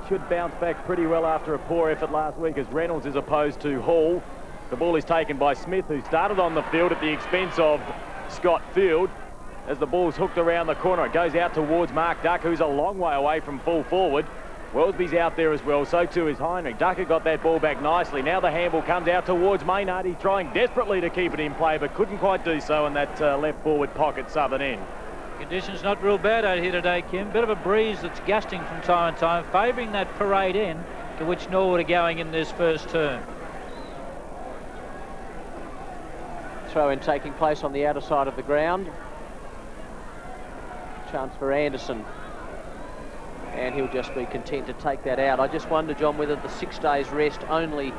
should bounce back pretty well after a poor effort last week as Reynolds is opposed to Hall. The ball is taken by Smith, who started on the field at the expense of Scott Field. As the ball's hooked around the corner, it goes out towards Mark Duck, who's a long way away from full forward. Wellesby's out there as well, so too is Heinrich. Ducker got that ball back nicely. Now the handball comes out towards Maynard. He's trying desperately to keep it in play, but couldn't quite do so in that left forward pocket southern end. Conditions not real bad out here today, Kim. Bit of a breeze that's gusting from time to time, favouring that parade end to which Norwood are going in this first term. Throw-in taking place on the outer side of the ground. Chance for Anderson. And he'll just be content to take that out. I just wonder, John, whether the 6 days rest only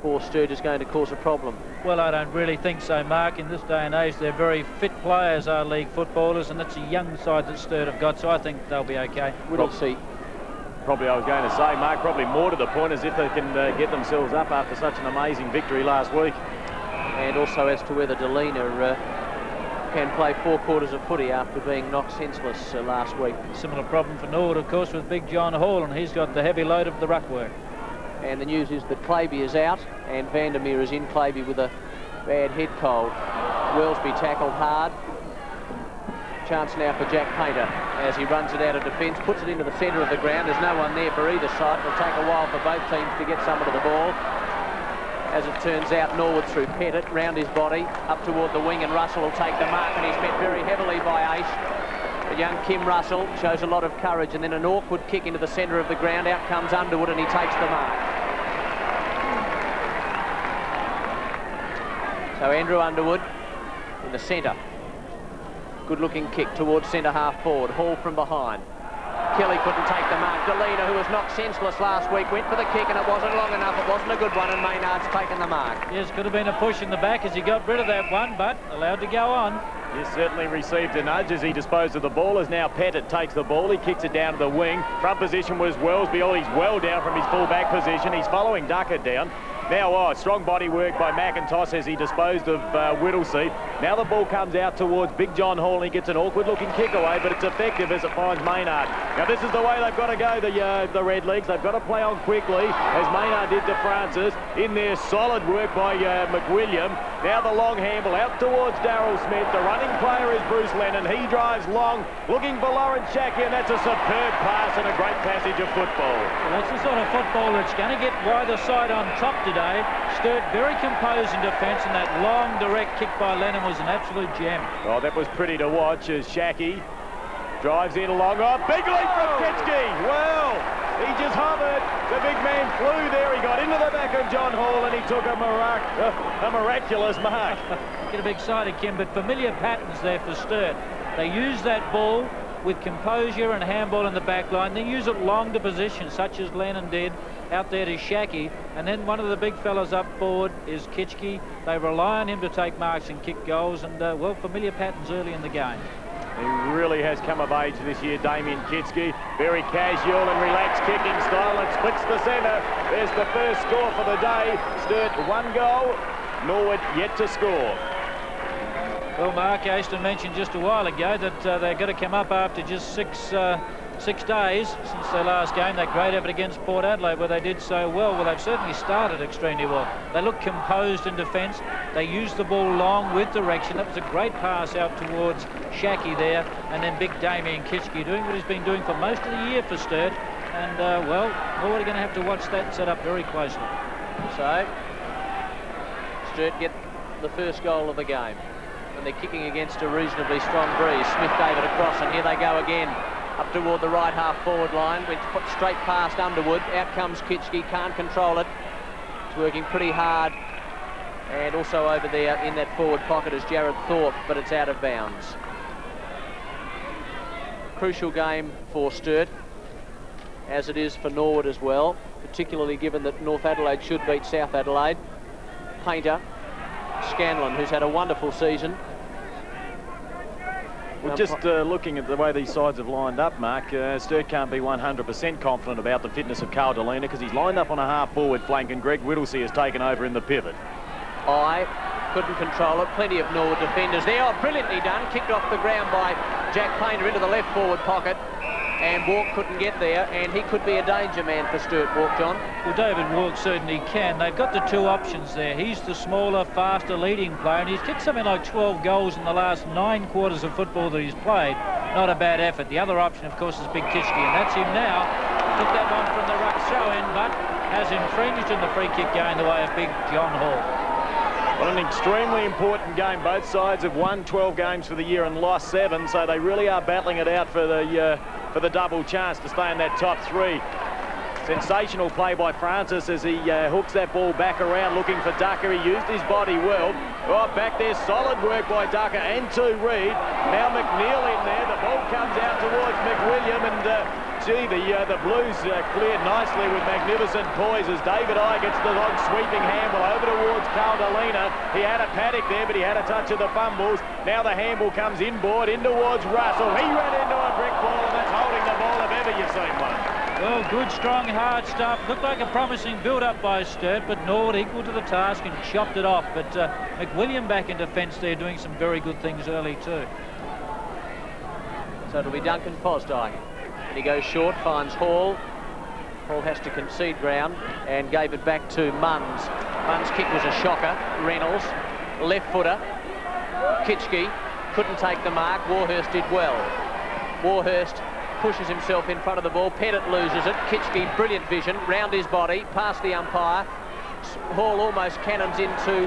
for Sturt is going to cause a problem. Well, I don't really think so, Mark. In this day and age, they're very fit players, our league footballers, and it's a young side that Sturt have got, so I think they'll be okay. We'll see. Probably I was going to say, Mark, probably more to the point as if they can get themselves up after such an amazing victory last week. And also as to whether Delina can play 4 quarters of footy after being knocked senseless last week. Similar problem for Norwood, of course, with Big John Hall, and he's got the heavy load of the ruck work. And the news is that Claby is out and Vandermeer is in. Claby with a bad head cold. Wellesby tackled hard. Chance now for Jack Painter as he runs it out of defence, puts it into the centre of the ground. There's no one there for either side. It'll take a while for both teams to get somebody to the ball. As it turns out, Norwood through Pettit, round his body, up toward the wing, and Russell will take the mark, and he's met very heavily by Ace. The young Kim Russell shows a lot of courage, and then an awkward kick into the centre of the ground. Out comes Underwood, and he takes the mark. So Andrew Underwood in the centre. Good-looking kick towards centre half forward. Hall from behind. Kelly couldn't take the mark. Delina, who was knocked senseless last week, went for the kick, and it wasn't long enough. It wasn't a good one, and Maynard's taken the mark. Yes, could have been a push in the back as he got rid of that one, but allowed to go on. He certainly received a nudge as he disposed of the ball. As now Pettit takes the ball, he kicks it down to the wing. Front position was Wellesby. Oh, he's well down from his full-back position. He's following Ducker down. Now, strong body work by McIntosh as he disposed of Whittlesey. Now the ball comes out towards Big John Hall, and he gets an awkward-looking kick away, but it's effective as it finds Maynard. Now, this is the way they've got to go, the Redlegs. They've got to play on quickly, as Maynard did to Francis. In there, solid work by McWilliam. Now the long handball out towards Darryl Smith. The running player is Bruce Lennon. He drives long, looking for Lawrence Shackey, and that's a superb pass and a great passage of football. Well, that's the sort of football that's going to get either side on top today. Sturt very composed in defence, and that long direct kick by Lennon was an absolute gem. Oh, that was pretty to watch as Shackey drives in along. Oh, big leap from Ketschke. Well, he just hovered. The big man flew there. He got into the back of John Hall, and he took a miraculous mark. Get a bit excited, Kim, but familiar patterns there for Sturt. They use that ball with composure and handball in the back line. They use it long to position, such as Lennon did out there to Shackey, and then one of the big fellas up forward is Kitschke. They rely on him to take marks and kick goals, and well, familiar patterns early in the game. He really has come of age this year, Damien Kitschke. Very casual and relaxed kicking style, and splits the centre. There's the first score for the day. Sturt 1 goal, Norwood yet to score. Well, Mark Aston mentioned just a while ago that they're going to come up after just six days since their last game. That great effort against Port Adelaide where they did so well. Well, they've certainly started extremely well. They look composed in defence. They used the ball long with direction. That was a great pass out towards Shackey there, and then big Damien Kitschke doing what he's been doing for most of the year for Sturt. And, well, we're going to have to watch that set up very closely. So, Sturt get the first goal of the game. And they're kicking against a reasonably strong breeze. Smith gave it across, and here they go again. Up toward the right half forward line. Went put straight past Underwood. Out comes Kitschke, can't control it. It's working pretty hard. And also over there in that forward pocket is Jared Thorpe, but it's out of bounds. Crucial game for Sturt, as it is for Norwood as well, particularly given that North Adelaide should beat South Adelaide. Painter, Scanlon, who's had a wonderful season. Well, just looking at the way these sides have lined up, Mark, Sturt can't be 100% confident about the fitness of Carl Delina because he's lined up on a half-forward flank and Greg Whittlesey has taken over in the pivot. Couldn't control it. Plenty of Norwood defenders there. Oh, brilliantly done. Kicked off the ground by Jack Painter into the left forward pocket. and Walk couldn't get there, and he could be a danger man for Sturt, Walk, John. Well, David Walk certainly can. They've got the two options there. He's the smaller, faster leading player, and he's kicked something like 12 goals in the last 9 quarters of football that he's played. Not a bad effort. The other option, of course, is Big Kitschke, and that's him now. Took that one from the ruck throw-in, but has infringed in the free kick going the way of Big John Hall. Well, an extremely important game. Both sides have won 12 games for the year and lost 7, so they really are battling it out for the double chance to stay in that top 3. Sensational play by Francis as he hooks that ball back around looking for Ducker. He used his body well. Right back there, solid work by Ducker and to Reid. Now McNeil in there. The ball comes out towards McWilliam, and gee, the Blues cleared nicely with magnificent poise as David Eye gets the long sweeping handball over towards Caldolina. He had a paddock there, but he had a touch of the fumbles. Now the handball comes inboard in towards Russell. He ran into a brick wall, and that's holding the ball if ever you've seen one. Well, good, strong, hard stuff. Looked like a promising build-up by Sturt, but Norwood equal to the task and chopped it off. But McWilliam back in defence there, doing some very good things early too. So it'll be Duncan Fosdyke. And he goes short, finds Hall. Hall has to concede ground and gave it back to Munns. Munns' kick was a shocker. Reynolds, left footer. Kitschke couldn't take the mark. Warhurst did well. Warhurst pushes himself in front of the ball. Pettit loses it. Kitschke, brilliant vision, round his body, past the umpire. Hall almost cannons into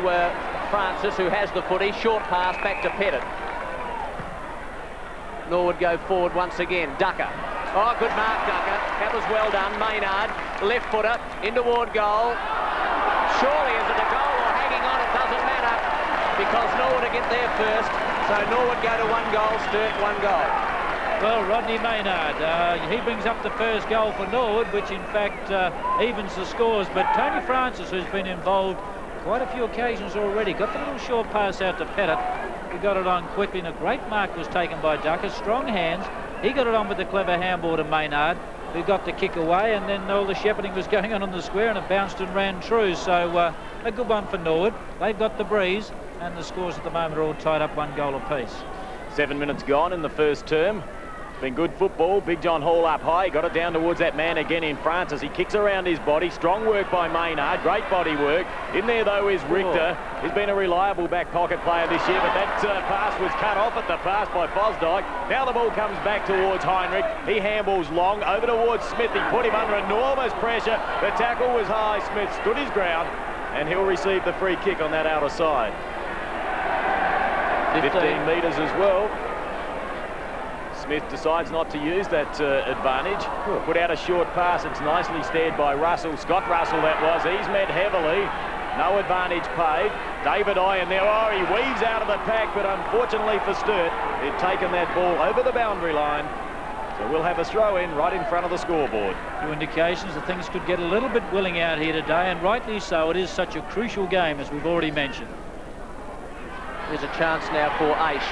Francis, who has the footy. Short pass back to Pettit. Norwood go forward once again. Ducker. Oh, good mark, Ducker. That was well done. Maynard, left footer, in toward goal. Surely is it a goal or hanging on? It doesn't matter because Norwood will get there first. So Norwood go to 1 goal, Sturt 1 goal. Well, Rodney Maynard, he brings up the first goal for Norwood, which in fact evens the scores. But Tony Francis, who's been involved quite a few occasions already, got the little short pass out to Pettit. He got it on quickly, and a great mark was taken by Ducker. Strong hands. He got it on with the clever handball to Maynard, who got the kick away, and then all the shepherding was going on the square, and it bounced and ran true. So a good one for Norwood. They've got the breeze, and the scores at the moment are all tied up 1 goal apiece. 7 minutes gone in the first term. Been good football. Big John Hall up high. He got it down towards that man again in Francis. He kicks around his body. Strong work by Maynard. Great body work. In there, though, is Richter. He's been a reliable back pocket player this year, but that pass was cut off at the pass by Fosdyke. Now the ball comes back towards Heinrich. He handballs long over towards Smith. He put him under enormous pressure. The tackle was high. Smith stood his ground, and he'll receive the free kick on that outer side. 15 metres as well. Smith decides not to use that advantage. Put out a short pass. It's nicely steered by Russell. Scott Russell that was. He's met heavily. No advantage paid. David Eye in there. Oh, he weaves out of the pack, but unfortunately for Sturt, they've taken that ball over the boundary line. So we'll have a throw-in right in front of the scoreboard. Two indications that things could get a little bit willing out here today, and rightly so. It is such a crucial game, as we've already mentioned. There's a chance now for Aish.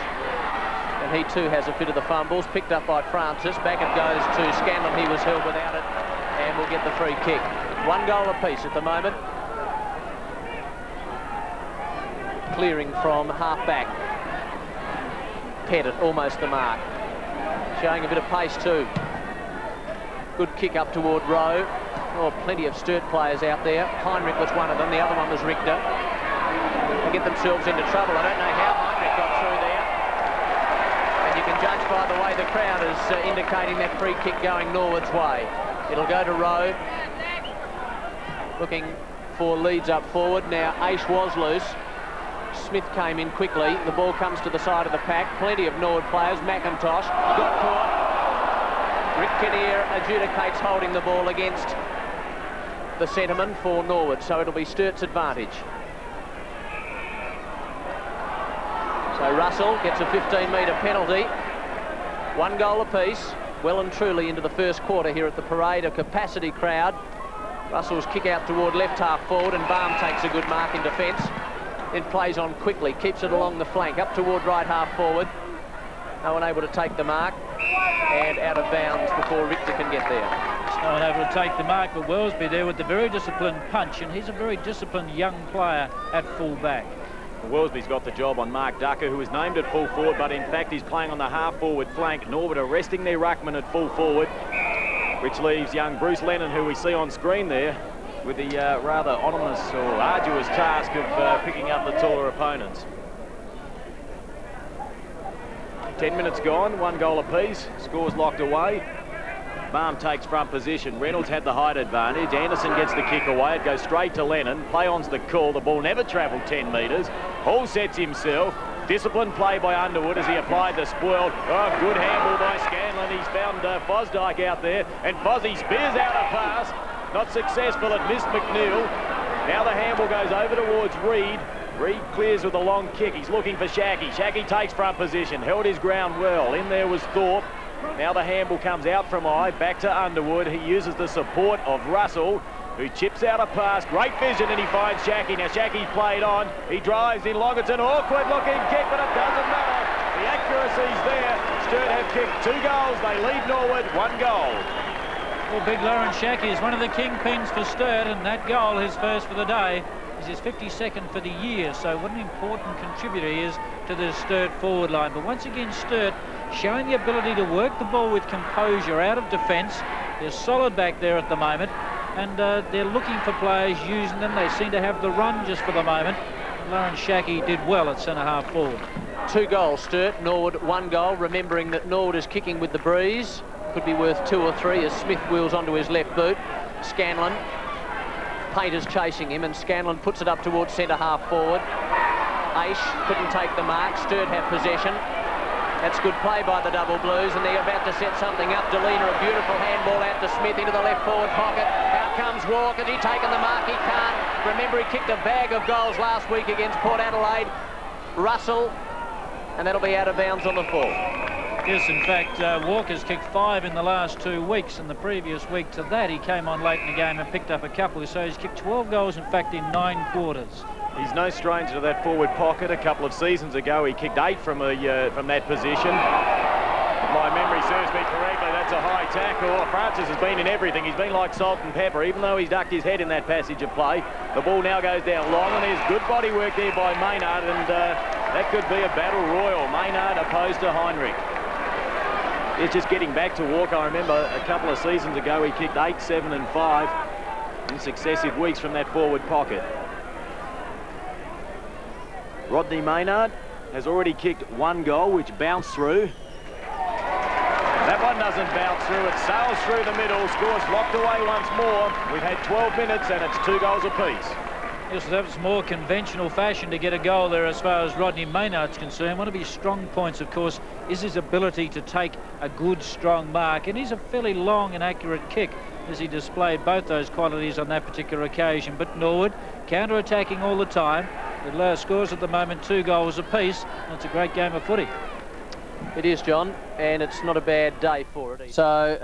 And he too has a fit of the fumbles, picked up by Francis. Back it goes to Scanlon. He was held without it, and will get the free kick. 1 goal apiece at the moment. Clearing from half-back. Pettit, almost the mark. Showing a bit of pace too. Good kick up toward Rowe. Oh, plenty of Sturt players out there. Heinrich was one of them. The other one was Richter. They get themselves into trouble. I don't know how Heinrich got through there. You can judge by the way the crowd is indicating that free kick going Norwood's way. It'll go to Rowe. Looking for leads up forward. Now Aish was loose. Smith came in quickly. The ball comes to the side of the pack. Plenty of Norwood players. McIntosh got caught. Rick Kinnear adjudicates holding the ball against the centreman for Norwood. So it'll be Sturt's advantage. So Russell gets a 15-metre penalty. 1 goal apiece. Well and truly into the first quarter here at the Parade. A capacity crowd. Russell's kick out toward left half forward, and Baum takes a good mark in defence. Then plays on quickly, keeps it along the flank, up toward right half forward. No one able to take the mark, and out of bounds before Richter can get there. No one able to take the mark, but Wellesby there with the very disciplined punch, and he's a very disciplined young player at full back. Wellesby's got the job on Mark Ducker, who was named at full forward, but in fact he's playing on the half-forward flank. Norwood arresting their ruckman at full forward, which leaves young Bruce Lennon, who we see on screen there, with the rather ominous or arduous task of picking up the taller opponents. 10 minutes gone, 1 goal apiece, scores locked away. Baum takes front position. Reynolds had the height advantage. Anderson gets the kick away. It goes straight to Lennon. Play on's the call. The ball never travelled 10 metres. Hall sets himself. Disciplined play by Underwood as he applied the spoil. Oh, good handball by Scanlon. He's found Fosdyke out there. And Fozzie spears out a pass. Not successful. It missed McNeil. Now the handball goes over towards Reid. Reid clears with a long kick. He's looking for Shackey. Shackey takes front position. Held his ground well. In there was Thorpe. Now the handball comes out from Eye, back to Underwood. He uses the support of Russell, who chips out a pass. Great vision, and he finds Shackey. Now Shackey's played on. He drives in long. It's an awkward-looking kick, but it doesn't matter. The accuracy's there. Sturt have kicked 2 goals. They lead Norwood 1 goal. Well, big Lawrence Shackey is one of the kingpins for Sturt, and that goal, his first for the day, is his 52nd for the year. So what an important contributor he is to the Sturt forward line. But once again, Sturt showing the ability to work the ball with composure out of defence. They're solid back there at the moment, and they're looking for players using them. They seem to have the run just for the moment. Lawrence Shackey did well at centre-half forward. 2 goals, Sturt. Norwood 1 goal. Remembering that Norwood is kicking with the breeze. Could be worth 2 or 3 as Smith wheels onto his left boot. Scanlon. Painter's chasing him, and Scanlon puts it up towards centre-half forward. Aish couldn't take the mark. Sturt have possession. That's good play by the Double Blues, and they're about to set something up. Delena, a beautiful handball out to Smith into the left forward pocket. Out comes Walker. Has he taken the mark? He can't. Remember, he kicked a bag of goals last week against Port Adelaide. Russell, and that'll be out of bounds on the full. Yes, in fact, Walker's kicked 5 in the last 2 weeks, and the previous week to that he came on late in the game and picked up a couple. So he's kicked 12 goals, in fact, in 9 quarters. He's no stranger to that forward pocket. A couple of seasons ago, he kicked 8 from that position. If my memory serves me correctly, that's a high tackle. Francis has been in everything. He's been like salt and pepper, even though he's ducked his head in that passage of play. The ball now goes down long, and there's good body work there by Maynard, and that could be a battle royal. Maynard opposed to Heinrich. It's just getting back to Walker. I remember a couple of seasons ago, he kicked 8, 7 and 5 in successive weeks from that forward pocket. Rodney Maynard has already kicked 1 goal, which bounced through. That one doesn't bounce through. It sails through the middle, scores locked away once more. We've had 12 minutes, and it's 2 goals apiece. Yes, that was more conventional fashion to get a goal there as far as Rodney Maynard's concerned. One of his strong points, of course, is his ability to take a good, strong mark. And he's a fairly long and accurate kick as he displayed both those qualities on that particular occasion. But Norwood, counter-attacking all the time. The low scores at the moment, 2 goals apiece. And it's a great game of footy. It is, John, and it's not a bad day for it either. So